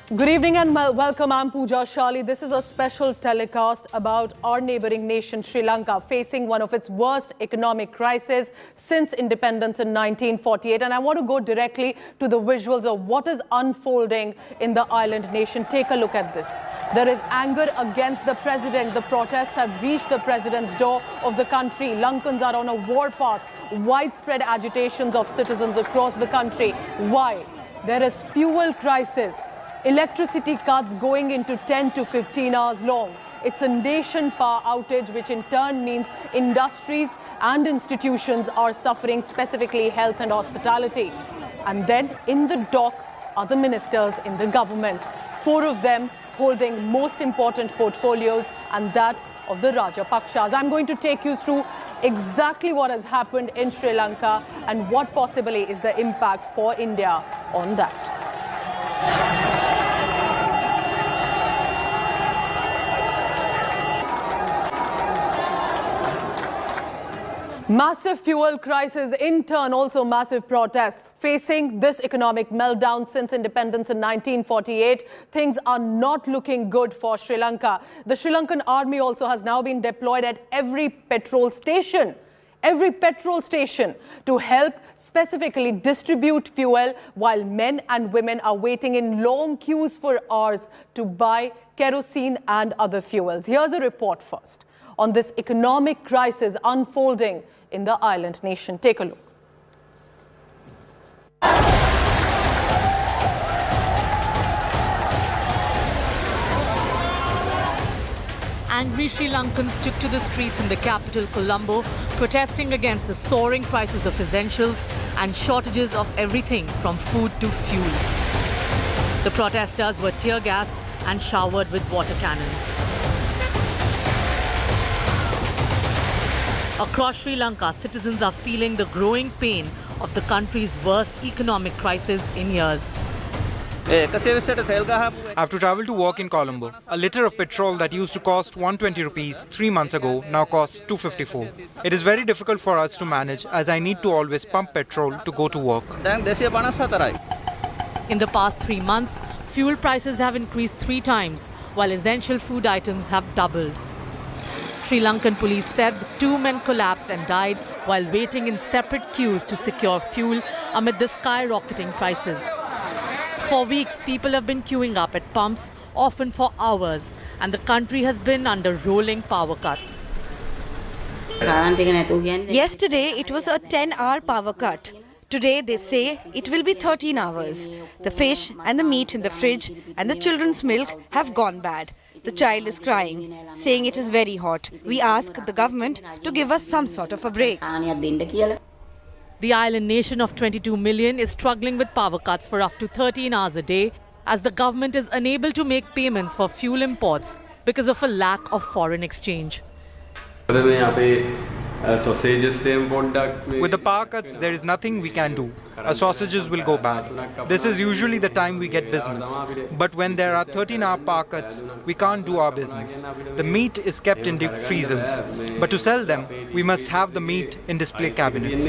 Good evening and welcome. I'm Pooja Shali. This is a special telecast about our neighboring nation, Sri Lanka, facing one of its worst economic crises since independence in 1948. And I want to go directly to the visuals of what is unfolding in the island nation. Take a look at this. There is anger against the president. The protests have reached the president's door of the country. Lankans are on a war path. Widespread agitations of citizens across the country. Why? There is fuel crisis. Electricity cuts going into 10 to 15 hours long. It's a nation power outage, which in turn means industries and institutions are suffering, specifically health and hospitality. And then in the dock are the ministers in the government, 4 of them holding most important portfolios, and that of the Rajapakshas. I'm going to take you through exactly what has happened in Sri Lanka and what possibly is the impact for India on that. Massive fuel crisis, in turn also massive protests. Facing this economic meltdown since independence in 1948, things are not looking good for Sri Lanka. The Sri Lankan army also has now been deployed at every petrol station to help specifically distribute fuel, while men and women are waiting in long queues for hours to buy kerosene and other fuels. Here's a report first on this economic crisis unfolding in the island nation. Take a look. Angry Sri Lankans took to the streets in the capital, Colombo, protesting against the soaring prices of essentials and shortages of everything from food to fuel. The protesters were tear-gassed and showered with water cannons. Across Sri Lanka, citizens are feeling the growing pain of the country's worst economic crisis in years. I have to travel to work in Colombo. A litre of petrol that used to cost 120 rupees 3 months ago now costs 254. It is very difficult for us to manage, as I need to always pump petrol to go to work. In the past 3 months, fuel prices have increased 3 times, while essential food items have doubled. Sri Lankan police said the 2 men collapsed and died while waiting in separate queues to secure fuel amid the skyrocketing prices. For weeks, people have been queuing up at pumps, often for hours, and the country has been under rolling power cuts. Yesterday, it was a 10-hour power cut. Today, they say it will be 13 hours. The fish and the meat in the fridge and the children's milk have gone bad. The child is crying, saying it is very hot. We ask the government to give us some sort of a break. The island nation of 22 million is struggling with power cuts for up to 13 hours a day, as the government is unable to make payments for fuel imports because of a lack of foreign exchange. With the power cuts, there is nothing we can do. Our sausages will go bad. This is usually the time we get business. But when there are 13-hour power cuts, we can't do our business. The meat is kept in deep freezers. But to sell them, we must have the meat in display cabinets.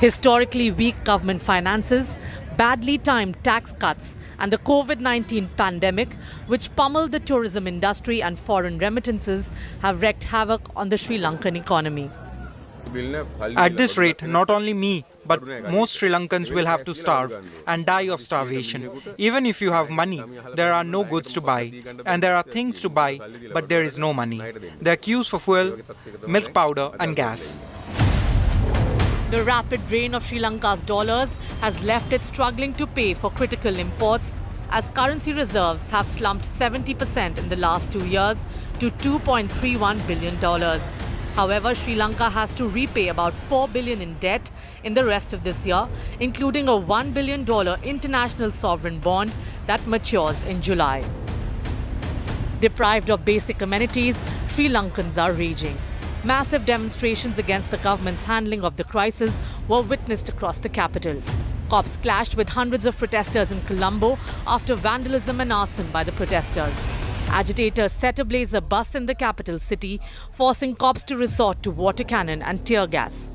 Historically weak government finances, badly timed tax cuts, and the COVID-19 pandemic, which pummeled the tourism industry and foreign remittances, have wreaked havoc on the Sri Lankan economy. At this rate, not only me, but most Sri Lankans will have to starve and die of starvation. Even if you have money, there are no goods to buy. And there are things to buy, but there is no money. There are queues for fuel, milk powder and gas. The rapid drain of Sri Lanka's dollars has left it struggling to pay for critical imports, as currency reserves have slumped 70% in the last 2 years to $2.31 billion. However, Sri Lanka has to repay about $4 billion in debt in the rest of this year, including a $1 billion international sovereign bond that matures in July. Deprived of basic amenities, Sri Lankans are raging. Massive demonstrations against the government's handling of the crisis were witnessed across the capital. Cops clashed with hundreds of protesters in Colombo after vandalism and arson by the protesters. Agitators set ablaze a bus in the capital city, forcing cops to resort to water cannon and tear gas.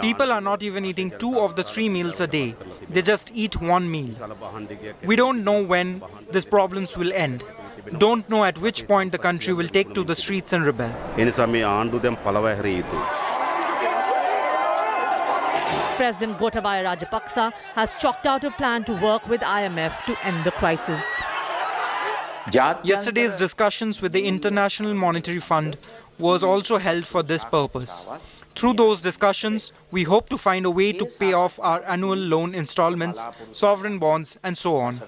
People are not even eating 2 of the 3 meals a day. They just eat 1 meal. We don't know when these problems will end. Don't know at which point the country will take to the streets and rebel. President Gotabaya Rajapaksa has chalked out a plan to work with IMF to end the crisis. Yesterday's discussions with the International Monetary Fund was also held for this purpose. Through those discussions, we hope to find a way to pay off our annual loan installments, sovereign bonds, and so on.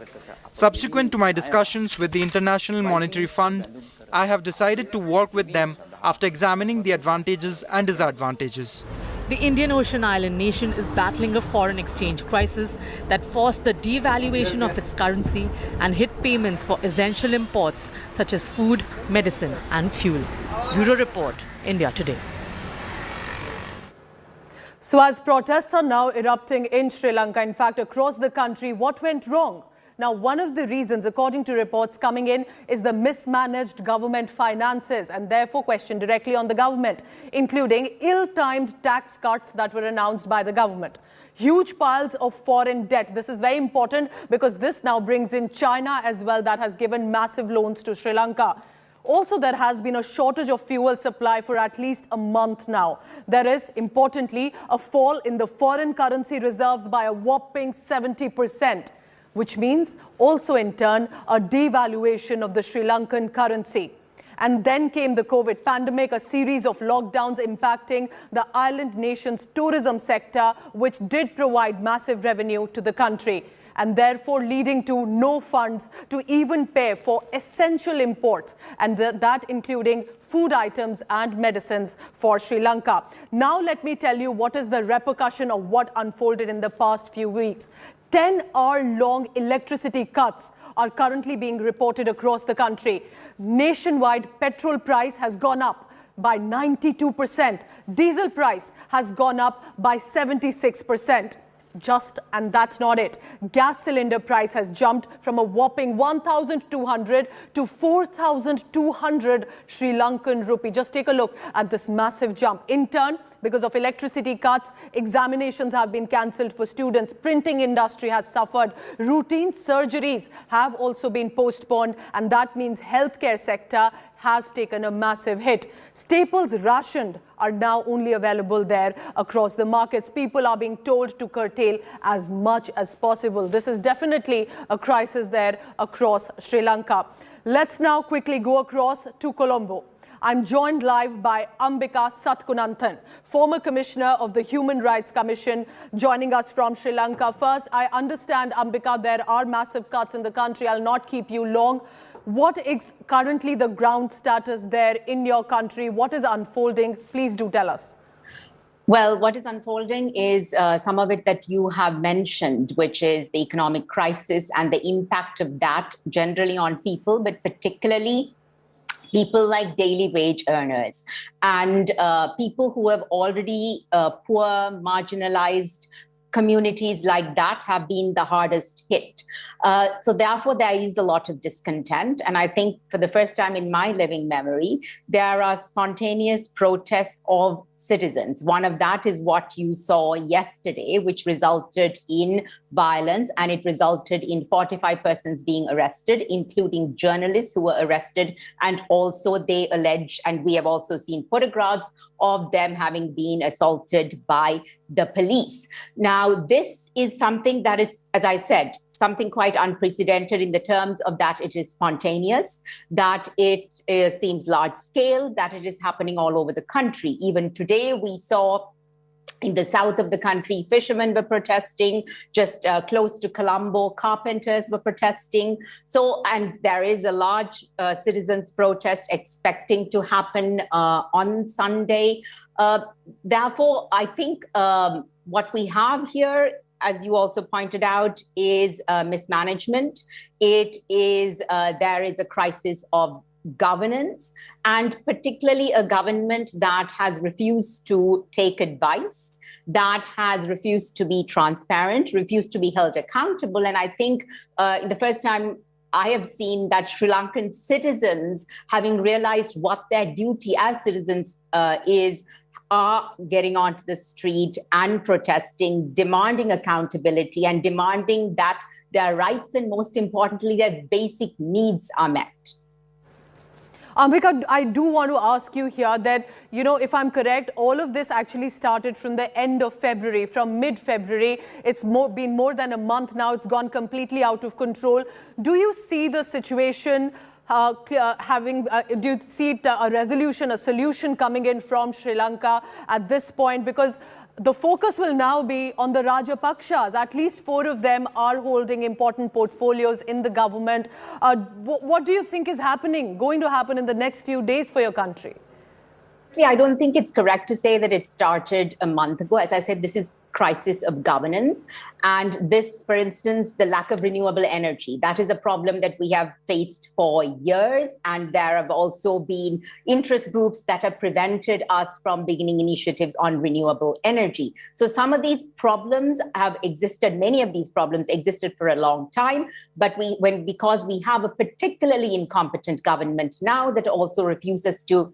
Subsequent to my discussions with the International Monetary Fund, I have decided to work with them after examining the advantages and disadvantages. The Indian Ocean Island nation is battling a foreign exchange crisis that forced the devaluation of its currency and hit payments for essential imports such as food, medicine, and fuel. Bureau Report, India Today. So as protests are now erupting in Sri Lanka, in fact, across the country, what went wrong? Now, one of the reasons, according to reports coming in, is the mismanaged government finances and therefore question directly on the government, including ill-timed tax cuts that were announced by the government. Huge piles of foreign debt. This is very important because this now brings in China as well, that has given massive loans to Sri Lanka. Also, there has been a shortage of fuel supply for at least a month now. There is, importantly, a fall in the foreign currency reserves by a whopping 70%, which means also in turn a devaluation of the Sri Lankan currency. And then came the COVID pandemic, a series of lockdowns impacting the island nation's tourism sector, which did provide massive revenue to the country, and therefore leading to no funds to even pay for essential imports, and that including food items and medicines for Sri Lanka. Now let me tell you what is the repercussion of what unfolded in the past few weeks. 10-hour-long electricity cuts are currently being reported across the country. Nationwide, petrol price has gone up by 92%. Diesel price has gone up by 76%. And that's not it. Gas cylinder price has jumped from a whopping 1,200 to 4,200 Sri Lankan rupee. Just take a look at this massive jump. In turn, because of electricity cuts, examinations have been cancelled for students. Printing industry has suffered. Routine surgeries have also been postponed, and that means healthcare sector has taken a massive hit. Staples rationed are now only available there across the markets. People are being told to curtail as much as possible. This is definitely a crisis there across Sri Lanka. Let's now quickly go across to Colombo. I'm joined live by Ambika Satkunanthan, former Commissioner of the Human Rights Commission, joining us from Sri Lanka. First, I understand, Ambika, there are massive cuts in the country. I'll not keep you long. What is currently the ground status there in your country? What is unfolding? Please do tell us. Well, what is unfolding is some of it that you have mentioned, which is the economic crisis and the impact of that generally on people, but particularly people like daily wage earners and people who have already poor, marginalized communities like that have been the hardest hit. So therefore, there is a lot of discontent. And I think for the first time in my living memory, there are spontaneous protests of citizens. One of that is what you saw yesterday, which resulted in violence, and it resulted in 45 persons being arrested, including journalists who were arrested. And also they allege, and we have also seen photographs of them having been assaulted by the police. Now, this is something that is, as I said, something quite unprecedented in the terms of that it is spontaneous, that it seems large scale, that it is happening all over the country. Even today, we saw in the south of the country, fishermen were protesting, just close to Colombo, carpenters were protesting. So, and there is a large citizens' protest expecting to happen on Sunday. Therefore, I think what we have here, as you also pointed out, is mismanagement. It is, there is a crisis of governance, and particularly a government that has refused to take advice, that has refused to be transparent, refused to be held accountable. And I think in the first time I have seen that Sri Lankan citizens, having realized what their duty as citizens is, are getting onto the street and protesting, demanding accountability and demanding that their rights and, most importantly, their basic needs are met. Ambika, I do want to ask you here that, if I'm correct, all of this actually started from the end of February, from mid-February. It's been more than a month now. It's gone completely out of control. Do you see the situation do you see a resolution, a solution coming in from Sri Lanka at this point? Because the focus will now be on the Rajapakshas. At least 4 of them are holding important portfolios in the government. What do you think is going to happen in the next few days for your country? See, I don't think it's correct to say that it started a month ago. As I said, this is crisis of governance. And this, for instance, the lack of renewable energy, that is a problem that we have faced for years. And there have also been interest groups that have prevented us from beginning initiatives on renewable energy. So some of these problems have existed, many of these problems existed for a long time. But because we have a particularly incompetent government now that also refuses to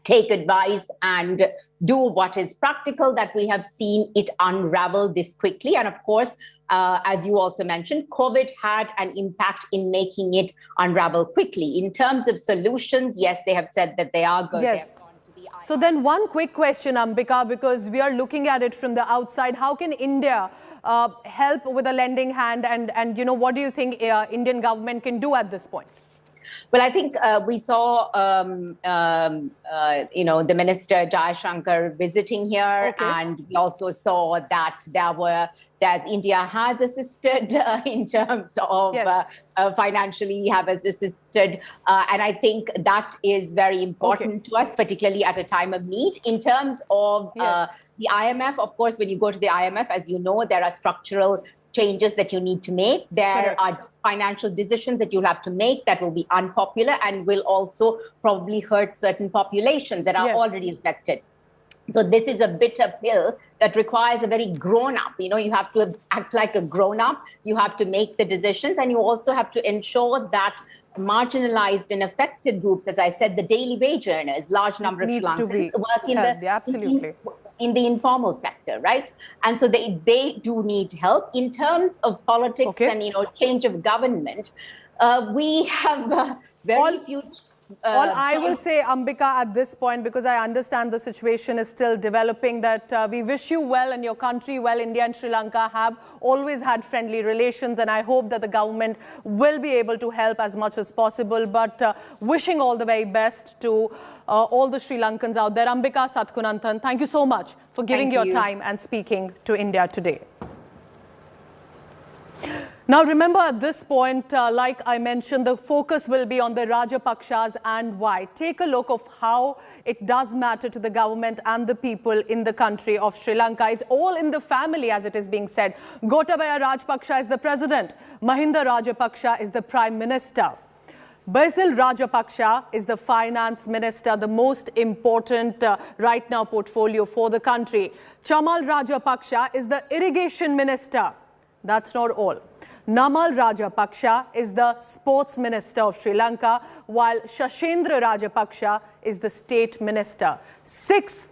take advice and do what is practical, that we have seen it unravel this quickly. And of course, as you also mentioned, COVID had an impact in making it unravel quickly. In terms of solutions, yes, they have said that they are going. Yes. So then one quick question, Ambika, because we are looking at it from the outside. How can India help with a lending hand? And what do you think Indian government can do at this point? Well, I think we saw, the Minister Jaishankar visiting here, and we also saw that India has assisted in terms of financially have assisted, and I think that is very important to us, particularly at a time of need. In terms of the IMF, of course, when you go to the IMF, as you know, there are structural changes that you need to make. There are financial decisions that you'll have to make that will be unpopular and will also probably hurt certain populations that are already affected. So this is a bitter pill that requires a very grown-up. You have to act like a grown-up. You have to make the decisions, and you also have to ensure that marginalized and affected groups, as I said, the daily wage earners, large number of Sri Lankans work in the informal sector, right? And so they do need help. In terms of politics and change of government, we have very few. All I will say, Ambika, at this point, because I understand the situation is still developing, that we wish you well and your country well. India and Sri Lanka have always had friendly relations, and I hope that the government will be able to help as much as possible. But wishing all the very best to all the Sri Lankans out there. Ambika Satkunanthan, thank you so much for giving your time and speaking to India today. Now, remember, at this point, like I mentioned, the focus will be on the Rajapakshas and why. Take a look of how it does matter to the government and the people in the country of Sri Lanka. It's all in the family, as it is being said. Gotabaya Rajapaksa is the president. Mahinda Rajapaksa is the prime minister. Basil Rajapaksa is the finance minister, the most important right now portfolio for the country. Chamal Rajapaksa is the irrigation minister. That's not all. Namal Rajapaksa is the sports minister of Sri Lanka, while Shashendra Rajapaksa is the state minister. 6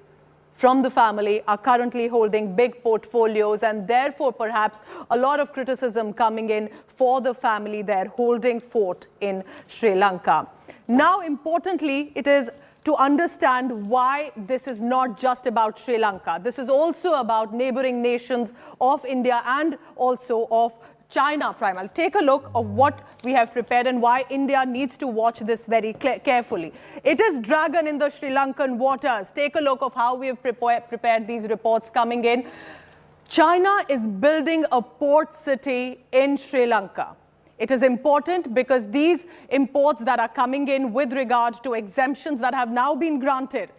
from the family are currently holding big portfolios, and therefore perhaps a lot of criticism coming in for the family there holding fort in Sri Lanka. Now, importantly, it is to understand why this is not just about Sri Lanka. This is also about neighboring nations of India and also of China primarily. Take a look of what we have prepared and why India needs to watch this very carefully. It is dragon in the Sri Lankan waters. Take a look of how we have prepared these reports coming in. China is building a port city in Sri Lanka. It is important because these imports that are coming in with regard to exemptions that have now been granted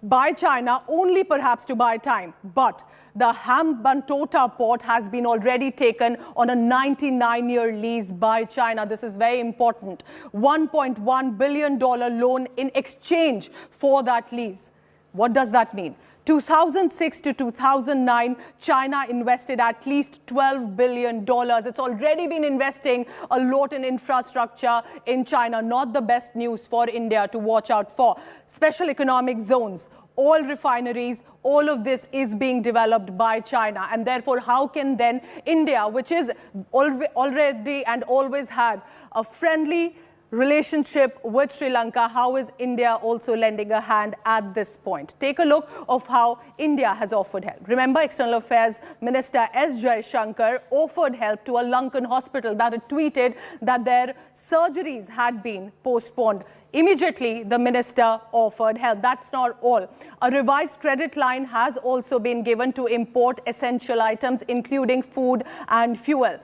by China only perhaps to buy time, but the Hambantota port has been already taken on a 99-year lease by China. This is very important. $1.1 billion loan in exchange for that lease. What does that mean? 2006 to 2009, China invested at least $12 billion. It's already been investing a lot in infrastructure in China. Not the best news for India to watch out for. Special economic zones, oil refineries, all of this is being developed by China. And therefore, how can then India, which is already and always had a friendly relationship with Sri Lanka, how is India also lending a hand at this point? Take a look of how India has offered help. Remember, External Affairs Minister S. Jaishankar offered help to a Lankan hospital that had tweeted that their surgeries had been postponed. Immediately, the minister offered help. That's not all. A revised credit line has also been given to import essential items, including food and fuel.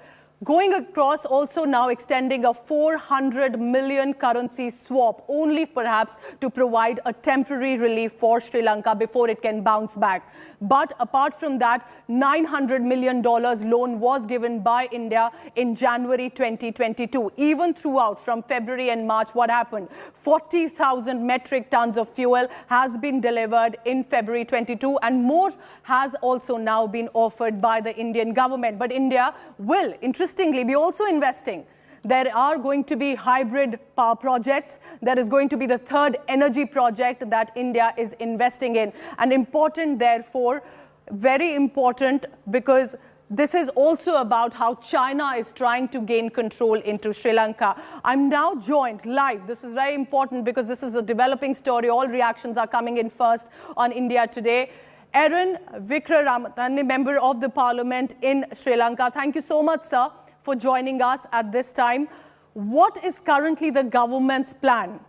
Going across, also now extending a 400 million currency swap, only perhaps to provide a temporary relief for Sri Lanka before it can bounce back. But apart from that, $900 million loan was given by India in January 2022. Even throughout, from February and March, what happened? 40,000 metric tons of fuel has been delivered in February 22, and more has also now been offered by the Indian government. But India will, interestingly, be also investing. There are going to be hybrid power projects. There is going to be the third energy project that India is investing in. And important, therefore, very important, because this is also about how China is trying to gain control into Sri Lanka. I'm now joined live. This is very important because this is a developing story. All reactions are coming in first on India Today. Aaron Vikramathne, Member of the Parliament in Sri Lanka. Thank you so much, sir, for joining us at this time. What is currently the government's plan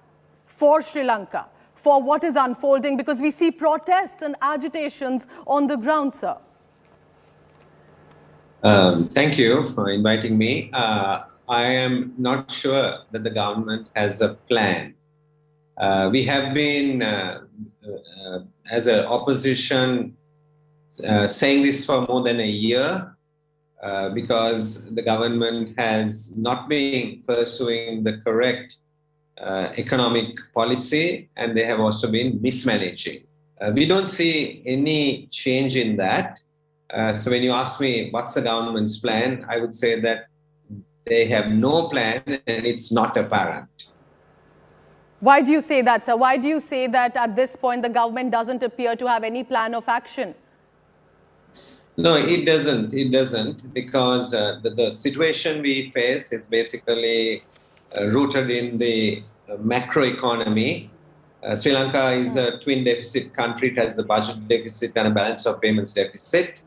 for Sri Lanka, for what is unfolding? Because we see protests and agitations on the ground, sir. Thank you for inviting me. I am not sure that the government has a plan. We have been, as an opposition, saying this for more than a year because the government has not been pursuing the correct economic policy, and they have also been mismanaging. We don't see any change in that. So when you ask me what's the government's plan, I would say that they have no plan and it's not apparent. Why do you say that, sir? Why do you say that at this point the government doesn't appear to have any plan of action? No, it doesn't. It doesn't, because the situation we face is basically rooted in the macroeconomy. Sri Lanka is a twin deficit country. It has a budget deficit and a balance of payments deficit.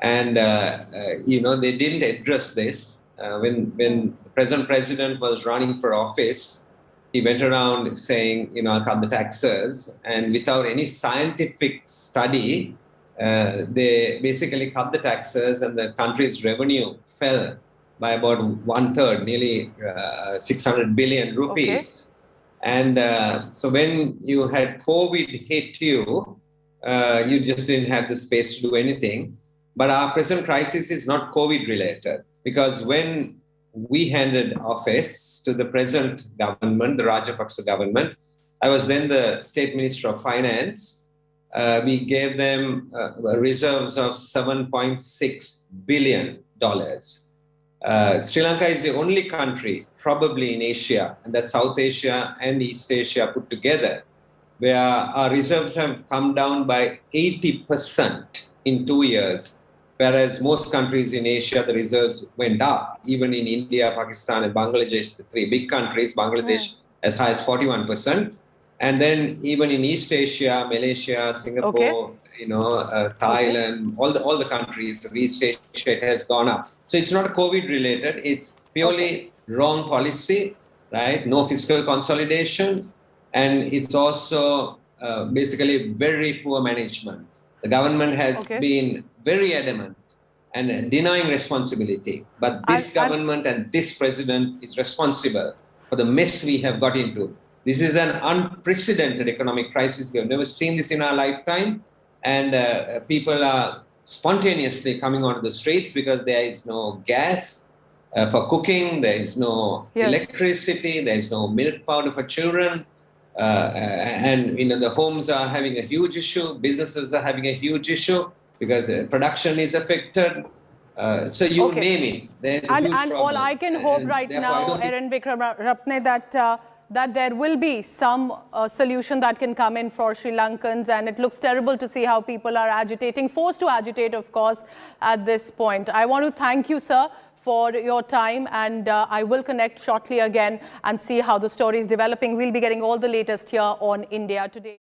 And, they didn't address this. When the present president was running for office, he went around saying, I'll cut the taxes. And without any scientific study, they basically cut the taxes, and the country's revenue fell by about 1/3, nearly 600 billion rupees. Okay. And so when you had COVID hit you, you just didn't have the space to do anything. But our present crisis is not COVID related, because when we handed office to the present government, the Rajapaksa government, I was then the State Minister of Finance. We gave them reserves of $7.6 billion. Sri Lanka is the only country, probably in Asia, and that's South Asia and East Asia put together, where our reserves have come down by 80% in 2 years. Whereas most countries in Asia, the reserves went up. Even in India, Pakistan, and Bangladesh, the three big countries, Bangladesh as high as 41%. And then even in East Asia, Malaysia, Singapore, Thailand, all the countries of East Asia, it has gone up. So it's not COVID related. It's purely wrong policy, right? No fiscal consolidation. And it's also basically very poor management. The government has been very adamant and denying responsibility. But this government and this president is responsible for the mess we have got into. This is an unprecedented economic crisis. We have never seen this in our lifetime. And people are spontaneously coming onto the streets because there is no gas for cooking, there is no electricity, there is no milk powder for children. and the homes are having a huge issue, businesses are having a huge issue because production is affected. So you name it. There's a huge and all I can hope right now, Erin Vikramatne, that there will be some solution that can come in for Sri Lankans, and it looks terrible to see how people are agitating, forced to agitate, of course, at this point. I want to thank you, sir, for your time, and I will connect shortly again and see how the story is developing. We'll be getting all the latest here on India Today.